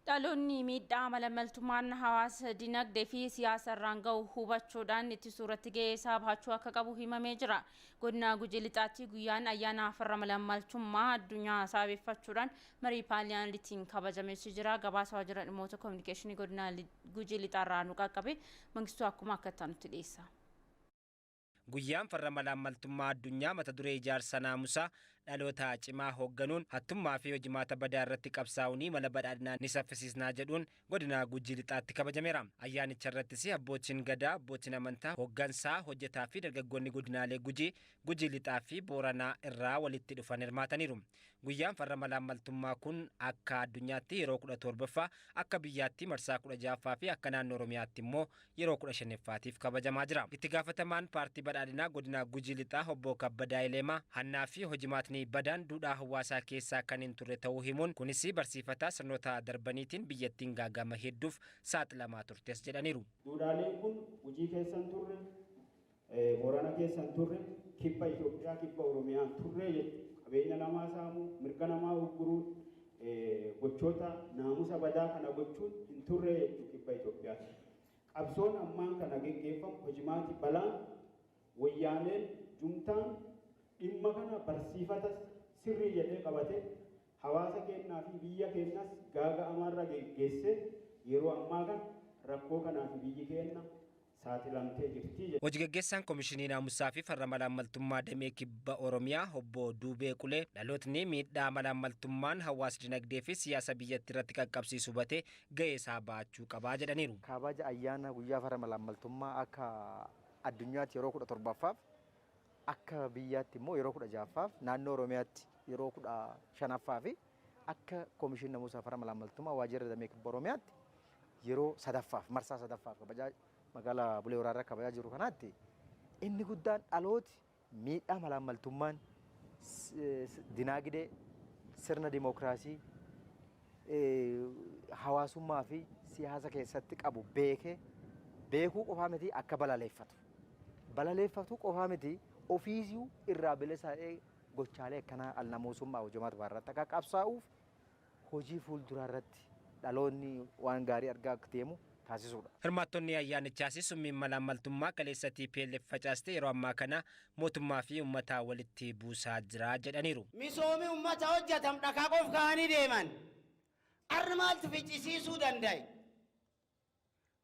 Dhaloonni miidhaa malamaltummaan hawaasa dinagdee fi siyaasa irraan gahu hubachuudhaan itti suuratti ga'ee isaa bahachuu akka qabu himamee jira. Godina Gujii Lixaatti guyyaan ayyaana farra malamaltummaa addunyaa sababeeffachuudhaan marii paarlamentariitiin kabajamees jira. Gabaasa waajjira dhimmoota kominikeeshinii godina Gujii Lixaarraa nu qaqqabe Mangistuu akkuma akka ta'utti dhiyeessa. Guyyaan farra malamaltummaa addunyaa mata duree ijaarsa naamusaa dhaloota cimaa hoogganuun hattummaa fi hojimaata badaa irratti qabsaa'uun mala badhaadhinaa ni saffisiisnaa jedhuun godina Gujii Lixaatti kabajameera. Ayyaanicha irrattis abbootiin gadaa, abbootiin amantaa, hooggansaa, hojjetaa fi dargaggoonni godinaalee Gujii Lixaa fi Booranaa irraa walitti dhufan hirmaataniiru. Guyyaan farra malamaltummaa kun akka addunyaatti yeroo 17ffaa, akka biyyaatti marsaa 16ffaa fi akka naannoo Oromiyaatti immoo yeroo 15ffaatiif kabajamaa jira. Itti gaafatamaan paartii badhaadhinaa godina Gujii Lixaa obbo Kabbadaa Ileemaa hannaa fi hojimaatni badaan duudhaa hawaasaa keessaa kan hin turre ta'uu himuun kunis barsiifataa sirnoota darbaniitiin biyyattiin gaagama hedduuf saaxilamaa turtes jedhaniiru. Duudhaaleen kun hojii keessan turre, Boorana keessan turre, kibba Itoophiyaa, kibba Oromiyaa turre qabeenya namaa saamuu, mirga namaa ugguruu, gochoota naamusa badaa kana gochuun hin turre kibba Itoophiyaati. Qabsoon ammaan kana geggeeffamu hojimaati balaan wayyaaneen juntaan dhimma kana barsiifata sirrii jedhee qabate hawaasa keenyaa fi biyya keenyas gaaga'amaarra geggeesse yeroo ammaa kana rakkoo kanaa fi biyyi keenya saaxilamtee jirti. Hojii gaggeessaan Komishinii Naamusaa fi Farra Malaammaltummaa Damee Kibba Oromiyaa obbo Duubee Qulee dhalootni miidhaa malaammaltummaan hawaasa dinagdee fi siyaasa biyyattii irratti qaqqabsiisu hubatee ga'ee isaa bahachuu qabaa jedhaniiru. Kabaja ayyaana guyyaa farra malaammaltummaa akka addunyaatti yeroo 17ffaaf akka biyyaatti immoo yeroo 16ffaaf naannoo Oromiyaatti yeroo 15ffaa fi akka Komishinii Naamusaa Farra Malaammaltummaa waajjira Damee Kibba Oromiyaatti yeroo 3ffaaf marsaa 3ffaaf kabajaa magaalaa Bulee Horaarraa kabajaa jiru kanaatti inni guddaan dhalooti miidhaa malaammaltummaan dinagdee sirna dimookiraasii hawaasummaa fi siyaasa keessatti qabu beekuu qofaa miti akka balaleeffatu qofaa miti ofiisuu irraa bilisaa'ee gochaalee akkanaa alnamuusummaa hojimaata baarratti akka qabsaa'uuf hojii fuulduraa irratti dhaloonni waan gaarii argaa akka deemu taasisuudha. Hirmaattonni ayyaanichaas summiin malaammaltummaa kaleessatii TPLF facaastee yeroo ammaa kana mootummaa fi uummataa walitti buusaa jira jedhaniiru. Misoomii uummata hojjetam dhakaa qof kaanii deeman arri maaltu ficcisiisuu danda'e?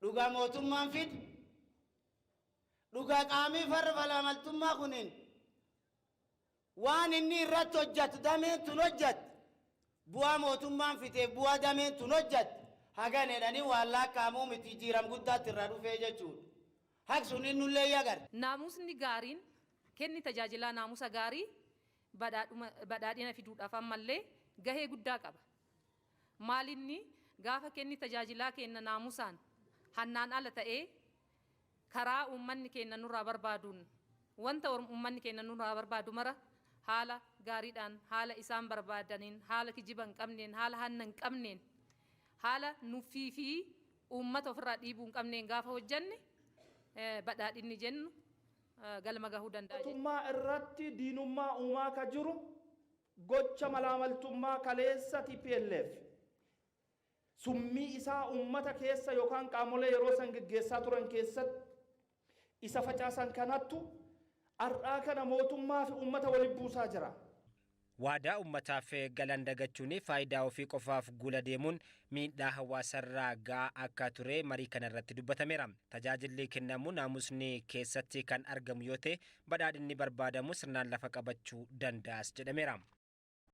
Dhugaa mootummaan fidu dhugaa qaamii farra malaammaltummaa kunin waan inni irratti hojjetu dameen tun hojjetu bu'aa mootummaan fiteef bu'aa dameen tun hojjetu hagan edhanii waan laakkaamuu miti jiram guddaatti irraa dhufee jechuudha. Haqsuun inni nullee yagar. Naamusni gaariin kenni tajaajilaa naamusa gaarii badhaadhina fiduudhaaf ammallee gahee guddaa qaba. Maalinni gaafa kenni tajaajilaa kenna naamusaan hannaan ala ta'ee karaa uummanni kenna nurraa barbaaduun wanta uummanni kenna nurraa barbaadu mara haala gaariidhaan haala isaan barbaadaniin haala kijiba hin qabneen haala hanna hin qabneen haala nuffii fi uummata ofirraa dhiibuu hin qabneen gaafa hojjanne badhaadhinni jennu galma gahuu danda'a. Mootummaa irratti diinummaa uumaa ka jiru gocha malaamaltummaa kaleessa TPLF summii isaa uummata keessa yookaan qaamolee yeroo san geggeessaa turan keessatti isa facaasan kanattu har'aa kana mootummaa fi uummata waliin buusaa jira. Waadaa uummataaf galan dagachuun faayidaa ofii qofaaf gula deemuun miidhaa hawaasarraa ga'aa akka ture marii kana irratti dubbatameera. Tajaajilli kennamu naamusni keessatti kan argamu yoo ta'e badhaadhinni barbaadamu sirnaan lafa qabachuu danda'as jedhameera.